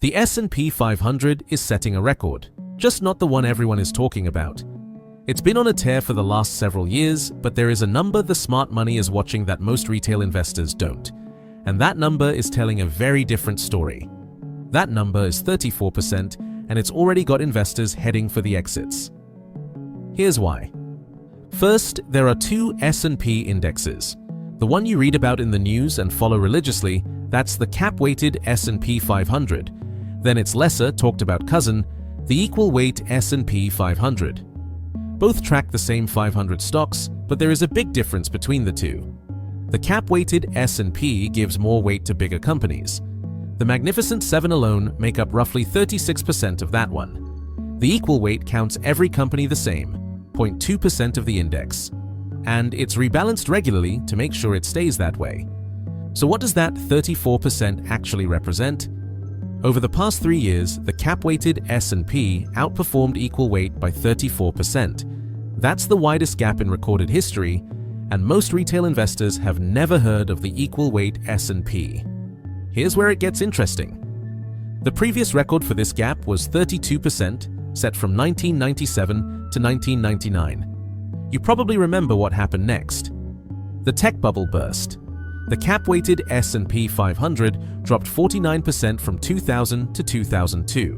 The S&P 500 is setting a record, just not the one everyone is talking about. It's been on a tear for the last several years, but there is a number the smart money is watching that most retail investors don't. And that number is telling a very different story. That number is 34%, and it's already got investors heading for the exits. Here's why. First, there are two S&P indexes. The one you read about in the news and follow religiously, that's the cap-weighted S&P 500. Then its lesser, talked-about cousin, the equal-weight S&P 500. Both track the same 500 stocks, but there is a big difference between the two. The cap-weighted S&P gives more weight to bigger companies. The Magnificent Seven alone make up roughly 36% of that one. The equal weight counts every company the same, 0.2% of the index. And it's rebalanced regularly to make sure it stays that way. So what does that 34% actually represent? Over the past 3 years, the cap-weighted S&P outperformed equal weight by 34%. That's the widest gap in recorded history, and most retail investors have never heard of the equal weight S&P. Here's where it gets interesting. The previous record for this gap was 32%, set from 1997 to 1999. You probably remember what happened next. The tech bubble burst. The cap-weighted S&P 500 dropped 49% from 2000 to 2002.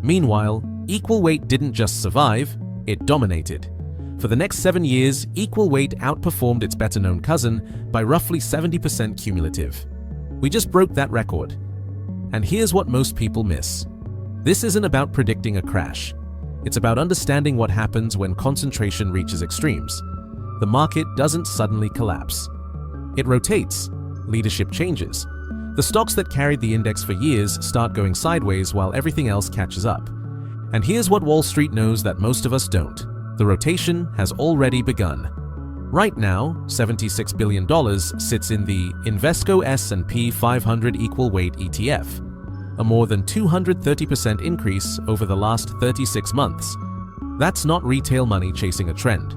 Meanwhile, equal weight didn't just survive, it dominated. For the next 7 years, equal weight outperformed its better-known cousin by roughly 70% cumulative. We just broke that record. And here's what most people miss. This isn't about predicting a crash. It's about understanding what happens when concentration reaches extremes. The market doesn't suddenly collapse. It rotates. Leadership changes. The stocks that carried the index for years start going sideways while everything else catches up. And here's what Wall Street knows that most of us don't. The rotation has already begun. Right now, $76 billion sits in the Invesco S&P 500 equal weight ETF, a more than 230% increase over the last 36 months. That's not retail money chasing a trend.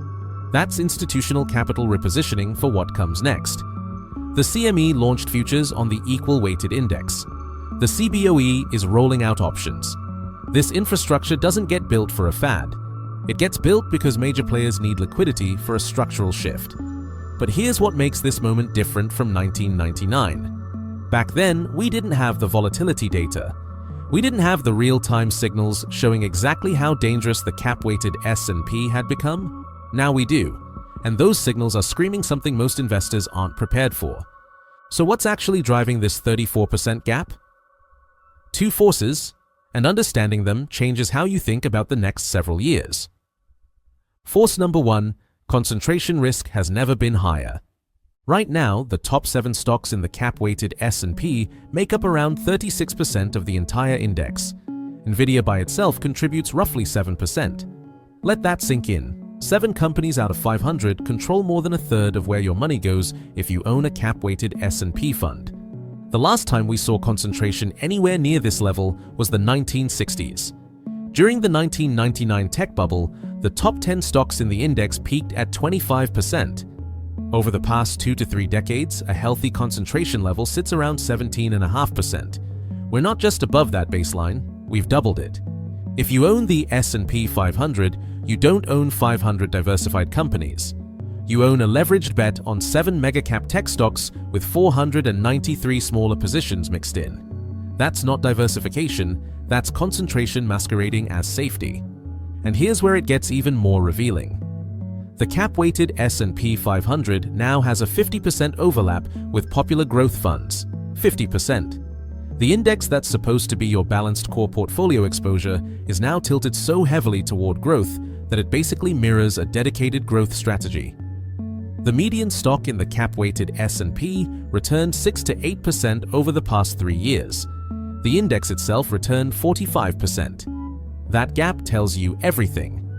That's institutional capital repositioning for what comes next. The CME launched futures on the equal-weighted index. The CBOE is rolling out options. This infrastructure doesn't get built for a fad. It gets built because major players need liquidity for a structural shift. But here's what makes this moment different from 1999. Back then, we didn't have the volatility data. We didn't have the real-time signals showing exactly how dangerous the cap-weighted S&P had become. Now we do, and those signals are screaming something most investors aren't prepared for. So what's actually driving this 34% gap? Two forces, and understanding them changes how you think about the next several years. Force number 1, concentration risk has never been higher. Right now, the top 7 stocks in the cap-weighted S&P make up around 36% of the entire index. Nvidia by itself contributes roughly 7%. Let that sink in. 7 companies out of 500 control more than a third of where your money goes if you own a cap-weighted S&P fund. The last time we saw concentration anywhere near this level was the 1960s. During the 1999 tech bubble, the top 10 stocks in the index peaked at 25%. Over the past 2 to 3 decades, a healthy concentration level sits around 17.5%. We're not just above that baseline, we've doubled it. If you own the S&P 500, you don't own 500 diversified companies. You own a leveraged bet on 7 mega-cap tech stocks with 493 smaller positions mixed in. That's not diversification, that's concentration masquerading as safety. And here's where it gets even more revealing. The cap-weighted S&P 500 now has a 50% overlap with popular growth funds, 50%. The index that's supposed to be your balanced core portfolio exposure is now tilted so heavily toward growth that it basically mirrors a dedicated growth strategy. The median stock in the cap-weighted S&P returned 6 to 8% over the past 3 years. The index itself returned 45%. That gap tells you everything.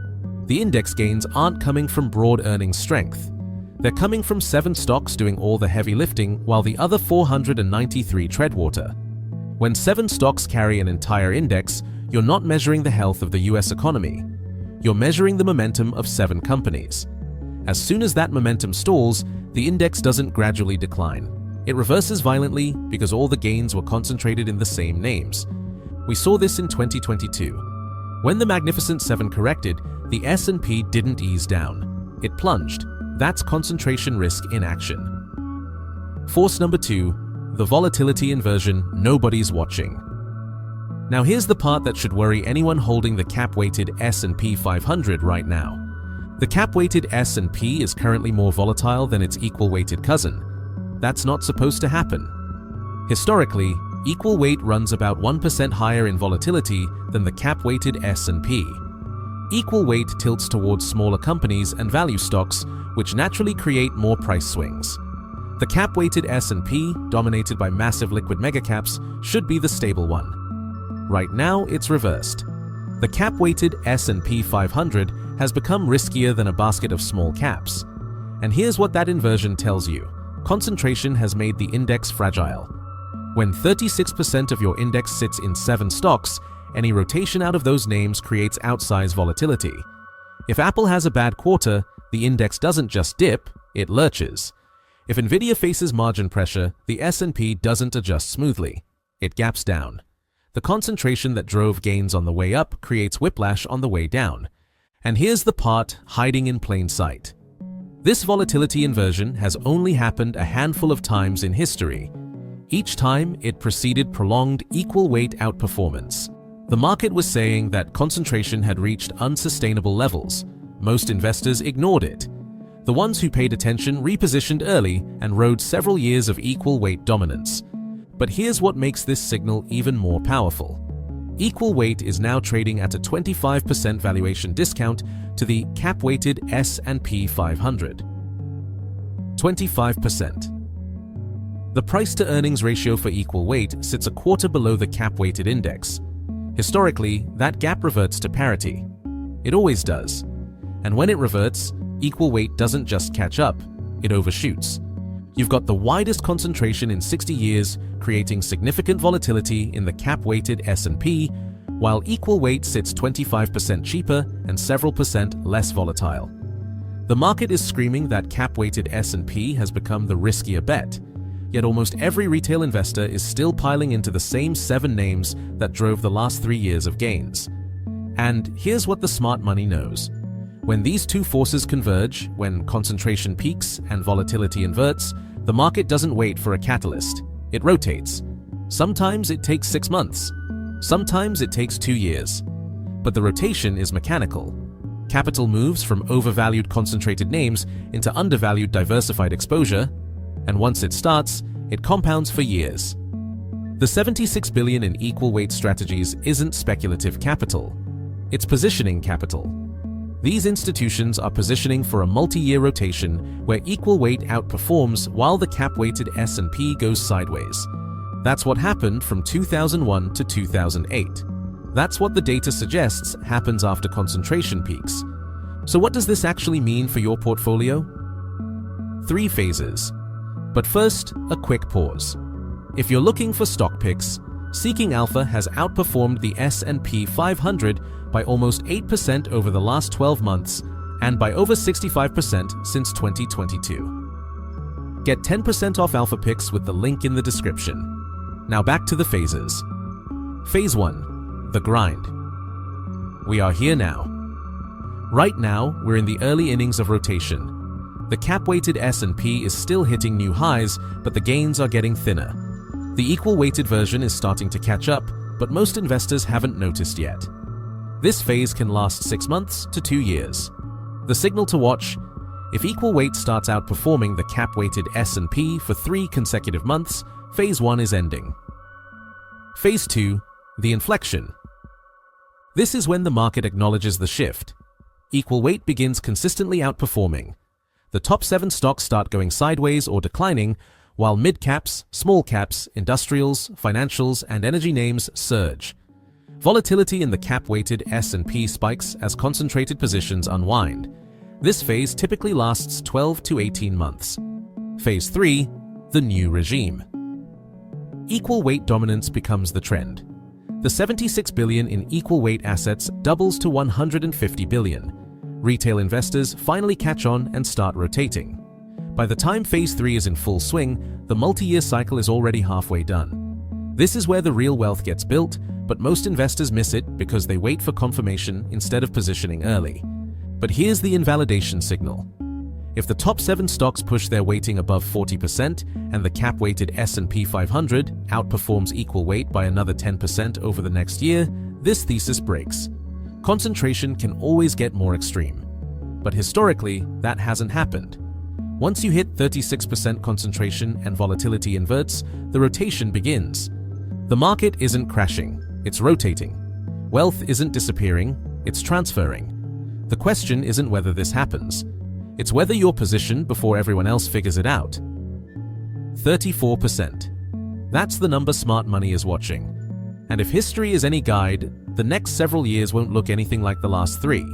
The index gains aren't coming from broad earnings strength. They're coming from 7 stocks doing all the heavy lifting while the other 493 tread water. When 7 stocks carry an entire index, you're not measuring the health of the US economy. You're measuring the momentum of 7 companies. As soon as that momentum stalls, the index doesn't gradually decline. It reverses violently because all the gains were concentrated in the same names. We saw this in 2022. When the Magnificent Seven corrected, the S&P didn't ease down. It plunged. That's concentration risk in action. Force number 2, the volatility inversion nobody's watching. Now here's the part that should worry anyone holding the cap-weighted S&P 500 right now. The cap-weighted S&P is currently more volatile than its equal-weighted cousin. That's not supposed to happen. Historically, equal weight runs about 1% higher in volatility than the cap-weighted S&P. Equal weight tilts towards smaller companies and value stocks, which naturally create more price swings. The cap-weighted S&P, dominated by massive liquid megacaps, should be the stable one. Right now, it's reversed. The cap-weighted S&P 500 has become riskier than a basket of small caps. And here's what that inversion tells you. Concentration has made the index fragile. When 36% of your index sits in 7 stocks, any rotation out of those names creates outsized volatility. If Apple has a bad quarter, the index doesn't just dip, it lurches. If Nvidia faces margin pressure, the S&P doesn't adjust smoothly. It gaps down. The concentration that drove gains on the way up creates whiplash on the way down. And here's the part hiding in plain sight. This volatility inversion has only happened a handful of times in history. Each time, it preceded prolonged equal-weight outperformance. The market was saying that concentration had reached unsustainable levels. Most investors ignored it. The ones who paid attention repositioned early and rode several years of equal-weight dominance. But here's what makes this signal even more powerful. Equal weight is now trading at a 25% valuation discount to the cap-weighted S&P 500. 25%. The price-to-earnings ratio for equal weight sits a quarter below the cap-weighted index. Historically, that gap reverts to parity. It always does. And when it reverts, equal weight doesn't just catch up, it overshoots. You've got the widest concentration in 60 years, creating significant volatility in the cap-weighted S&P, while equal weight sits 25% cheaper and several percent less volatile. The market is screaming that cap-weighted S&P has become the riskier bet, yet almost every retail investor is still piling into the same 7 names that drove the last 3 years of gains. And here's what the smart money knows. When these two forces converge, when concentration peaks and volatility inverts, the market doesn't wait for a catalyst. It rotates. Sometimes it takes 6 months. Sometimes it takes 2 years. But the rotation is mechanical. Capital moves from overvalued concentrated names into undervalued diversified exposure, and once it starts, it compounds for years. The $76 billion in equal weight strategies isn't speculative capital. It's positioning capital. These institutions are positioning for a multi-year rotation where equal weight outperforms while the cap-weighted S&P goes sideways. That's what happened from 2001 to 2008. That's what the data suggests happens after concentration peaks. So what does this actually mean for your portfolio? 3 phases. But first, a quick pause. If you're looking for stock picks, Seeking Alpha has outperformed the S&P 500 by almost 8% over the last 12 months and by over 65% since 2022. Get 10% off Alpha Picks with the link in the description. Now back to the phases. Phase 1. The grind. We are here now. Right now, we're in the early innings of rotation. The cap-weighted S&P is still hitting new highs, but the gains are getting thinner. The equal-weighted version is starting to catch up, but most investors haven't noticed yet. This phase can last 6 months to 2 years. The signal to watch: if equal weight starts outperforming the cap-weighted S&P for 3 consecutive months, Phase 1 is ending. Phase 2. The inflection. This is when the market acknowledges the shift. Equal weight begins consistently outperforming. The top 7 stocks start going sideways or declining, while mid-caps, small-caps, industrials, financials, and energy names surge. Volatility in the cap-weighted S&P spikes as concentrated positions unwind. This phase typically lasts 12 to 18 months. Phase 3. The new regime. Equal weight dominance becomes the trend. The $76 billion in equal weight assets doubles to $150 billion. Retail investors finally catch on and start rotating. By the time Phase 3 is in full swing, the multi-year cycle is already halfway done. This is where the real wealth gets built, but most investors miss it because they wait for confirmation instead of positioning early. But here's the invalidation signal. If the top 7 stocks push their weighting above 40% and the cap-weighted S&P 500 outperforms equal weight by another 10% over the next year, this thesis breaks. Concentration can always get more extreme. But historically, that hasn't happened. Once you hit 36% concentration and volatility inverts, the rotation begins. The market isn't crashing, it's rotating. Wealth isn't disappearing, it's transferring. The question isn't whether this happens. It's whether you're positioned before everyone else figures it out. 34%. That's the number smart money is watching. And if history is any guide, the next several years won't look anything like the last 3.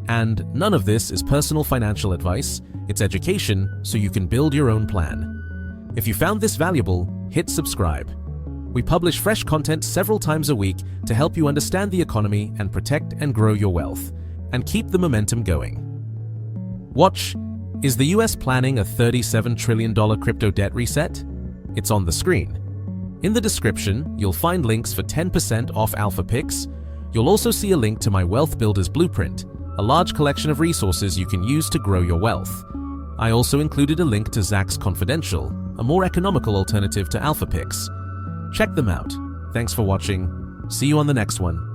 And none of this is personal financial advice, it's education so you can build your own plan. If you found this valuable, hit subscribe. We publish fresh content several times a week to help you understand the economy and protect and grow your wealth, and keep the momentum going. Watch, is the US planning a $37 trillion crypto debt reset? It's on the screen. In the description, you'll find links for 10% off alpha picks. You'll also see a link to my Wealth Builders Blueprint, a large collection of resources you can use to grow your wealth. I also included a link to Zacks Confidential, a more economical alternative to alpha picks. Check them out. Thanks for watching. See you on the next one.